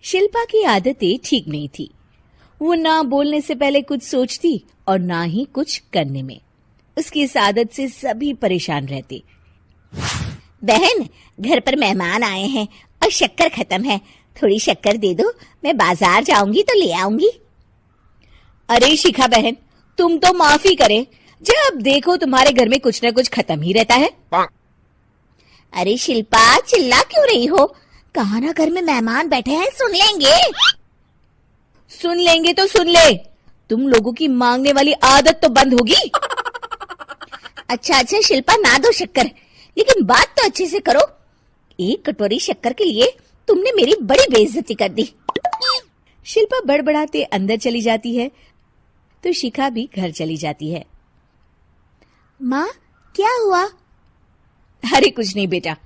शिल्पा की आदतें ठीक नहीं थी। वो ना बोलने से पहले कुछ सोचती और ना ही कुछ करने में। उसकी इस आदत से सभी परेशान रहते। बहन, घर पर मेहमान आए हैं और शक्कर खत्म है, थोड़ी शक्कर दे दो, मैं बाजार जाऊंगी तो ले आऊंगी। अरे शिखा बहन, तुम तो माफी करे, जब देखो तुम्हारे घर में कुछ न कुछ खत्म ही रहता है। अरे शिल्पा, चिल्ला क्यों रही हो? कहा ना घर में मेहमान बैठे हैं, सुन लेंगे। सुन लेंगे तो सुन ले, तुम लोगों की मांगने वाली आदत तो बंद होगी। अच्छा शिल्पा, ना दो शक्कर, लेकिन बात तो अच्छे से करो। एक कटोरी शक्कर के लिए तुमने मेरी बड़ी बेइज्जती कर दी। शिल्पा बड़बड़ाते अंदर चली जाती है तो शिखा भी घर चली जाती है। माँ, क्या हुआ? अरे कुछ नहीं बेटा,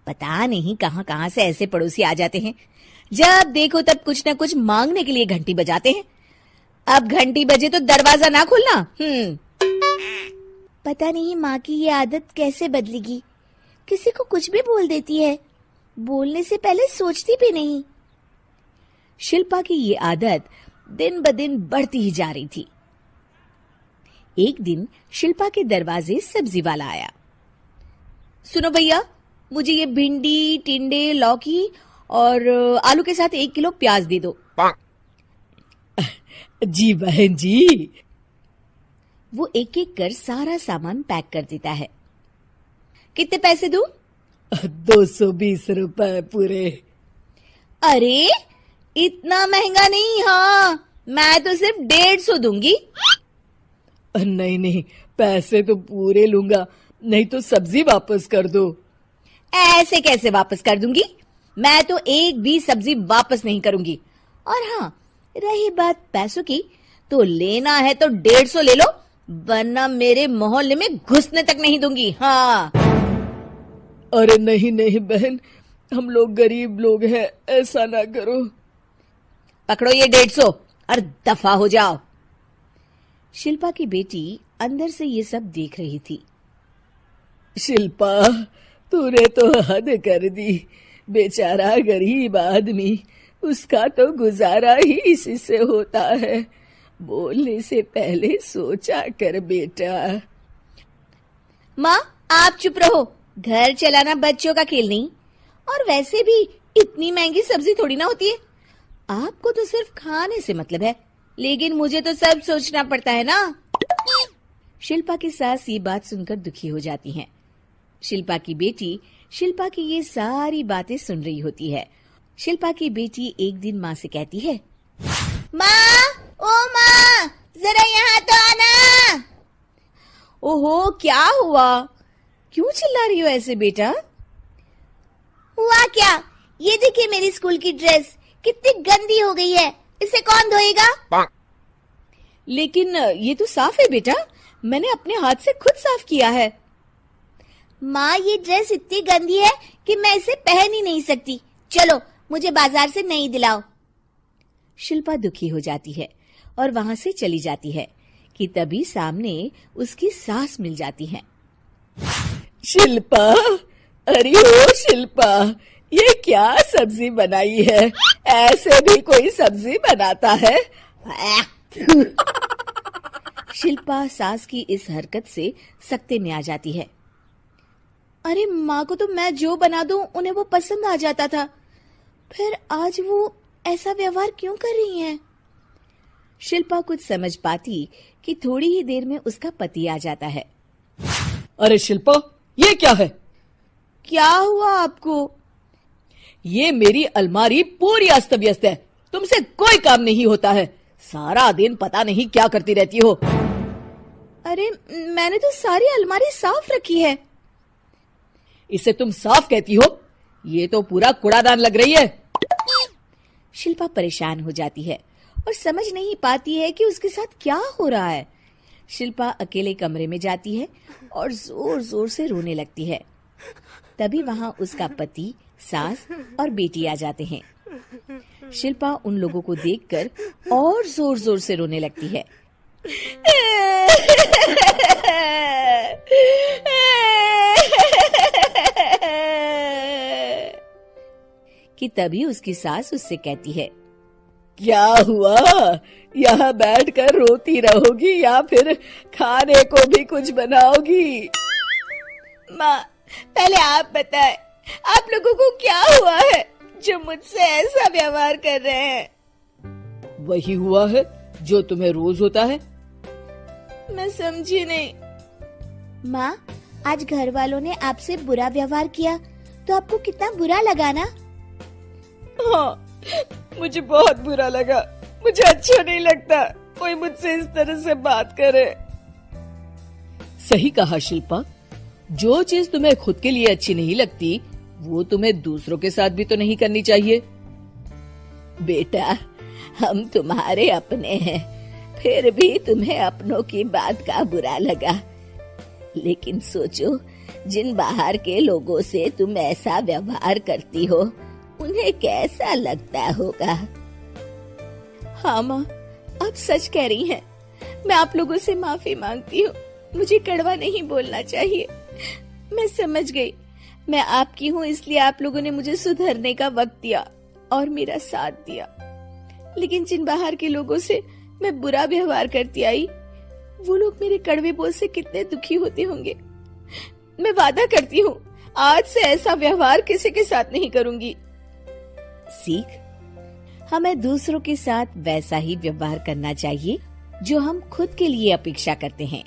पता नहीं कहां कहां से ऐसे पड़ोसी आ जाते हैं, जब देखो तब कुछ न कुछ मांगने के लिए घंटी बजाते हैं। अब घंटी बजे तो दरवाजा ना खोलना। पता नहीं माँ की ये आदत कैसे बदलेगी, किसी को कुछ भी बोल देती है, बोलने से पहले सोचती भी नहीं। शिल्पा की ये आदत दिन ब दिन बढ़ती ही जा रही थी। एक दिन शिल्पा के दरवाजे सब्जी वाला आया। सुनो भैया, मुझे ये भिंडी, टिंडे, लौकी और आलू के साथ 1 किलो प्याज दे दो। जी बहन जी। वो एक एक कर सारा सामान पैक कर देता है। कितने पैसे दूं? 220 रुपए पूरे। अरे इतना महंगा नहीं। हाँ, मैं तो सिर्फ 150 दूंगी। नहीं, पैसे तो पूरे लूंगा, नहीं तो सब्जी वापस कर दो। ऐसे कैसे वापस कर दूंगी? मैं तो एक भी सब्जी वापस नहीं करूंगी। और हाँ, रही बात पैसों की, तो लेना है तो 150 ले लो, वरना मेरे मोहल्ले में घुसने तक नहीं दूंगी। हाँ। अरे नहीं बहन, हम लोग गरीब लोग हैं, ऐसा ना करो। पकड़ो ये 150 और दफा हो जाओ। शिल्पा की बेटी अंदर से ये सब देख रही थी। शिल्पा, तूने तो हद कर दी। बेचारा गरीब आदमी, उसका तो गुजारा ही इसी से होता है। बोलने से पहले सोचा कर बेटा। माँ, आप चुप रहो, घर चलाना बच्चों का खेल नहीं। और वैसे भी इतनी महंगी सब्जी थोड़ी ना होती है। आपको तो सिर्फ खाने से मतलब है, लेकिन मुझे तो सब सोचना पड़ता है ना। शिल्पा की सास ये बात सुनकर दुखी हो जाती हैं। शिल्पा की बेटी शिल्पा की ये सारी बातें सुन रही होती है। शिल्पा की बेटी एक दिन माँ से कहती है, माँ, ओ माँ, जरा यहाँ तो आना। ओहो, क्या हुआ? क्यों चिल्ला रही हो ऐसे बेटा? हुआ क्या? ये देखिए मेरी स्कूल की ड्रेस कितनी गंदी हो गई है, इसे कौन धोएगा? लेकिन ये तो साफ है बेटा, मैंने अपने हाथ से खुद साफ किया है। माँ, ये ड्रेस इतनी गंदी है कि मैं इसे पहन ही नहीं सकती। चलो, मुझे बाजार से नई दिलाओ। शिल्पा दुखी हो जाती है और वहां से चली जाती है कि तभी सामने उसकी सास मिल जाती है। शिल्पा, अरे ओ शिल्पा, ये क्या सब्जी बनाई है? ऐसे भी कोई सब्जी बनाता है? शिल्पा सास की इस हरकत से सख्ते में आ जाती है। अरे माँ को तो मैं जो बना दूं उन्हें वो पसंद आ जाता था, फिर आज वो ऐसा व्यवहार क्यों कर रही हैं? शिल्पा कुछ समझ पाती कि थोड़ी ही देर में उसका पति आ जाता है। अरे शिल्पा, ये क्या है? क्या हुआ आपको? ये मेरी अलमारी पूरी अस्त व्यस्त है, तुमसे कोई काम नहीं होता है। सारा दिन पता नहीं क्या करती रहती हो। अरे मैंने तो सारी अलमारी साफ रखी है। इसे तुम साफ कहती हो? ये तो पूरा कूड़ादान लग रही है। शिल्पा परेशान हो जाती है और समझ नहीं पाती है कि उसके साथ क्या हो रहा है। शिल्पा अकेले कमरे में जाती है और जोर जोर से रोने लगती है। तभी वहां उसका पति, सास और बेटी आ जाते हैं। शिल्पा उन लोगों को देखकर और जोर जोर से रोने लगती है। कि तभी उसकी सास उससे कहती है, क्या हुआ? यहाँ बैठकर रोती रहोगी या फिर खाने को भी कुछ बनाओगी? माँ, पहले आप बताएं, आप लोगों को क्या हुआ है जो मुझसे ऐसा व्यवहार कर रहे हैं? वही हुआ है जो तुम्हें रोज होता है। मैं समझी नहीं। माँ, आज घर वालों ने आपसे बुरा व्यवहार किया तो आपको कितना बुरा लगा ना? हाँ, मुझे बहुत बुरा लगा। मुझे अच्छा नहीं लगता कोई मुझसे इस तरह से बात करे। सही कहा शिल्पा, जो चीज तुम्हें खुद के लिए अच्छी नहीं लगती वो तुम्हें दूसरों के साथ भी तो नहीं करनी चाहिए। बेटा, हम तुम्हारे अपने हैं, फिर भी तुम्हें अपनों की बात का बुरा लगा। लेकिन सोचो, जिन बाहर के लोगों से तुम ऐसा व्यवहार करती हो उन्हें कैसा लगता होगा। हाँ माँ, आप सच कह रही हैं। मैं आप लोगों से माफी मांगती हूँ। मुझे कड़वा नहीं बोलना चाहिए। मैं समझ गई, मैं आपकी हूँ इसलिए आप लोगों ने मुझे सुधरने का वक्त दिया और मेरा साथ दिया। लेकिन जिन बाहर के लोगों से मैं बुरा व्यवहार करती आई, वो लोग मेरे कड़वे बोल से कितने दुखी होते होंगे। मैं वादा करती हूँ, आज से ऐसा व्यवहार किसी के साथ नहीं करूंगी। सीख, हमें दूसरों के साथ वैसा ही व्यवहार करना चाहिए जो हम खुद के लिए अपेक्षा करते हैं।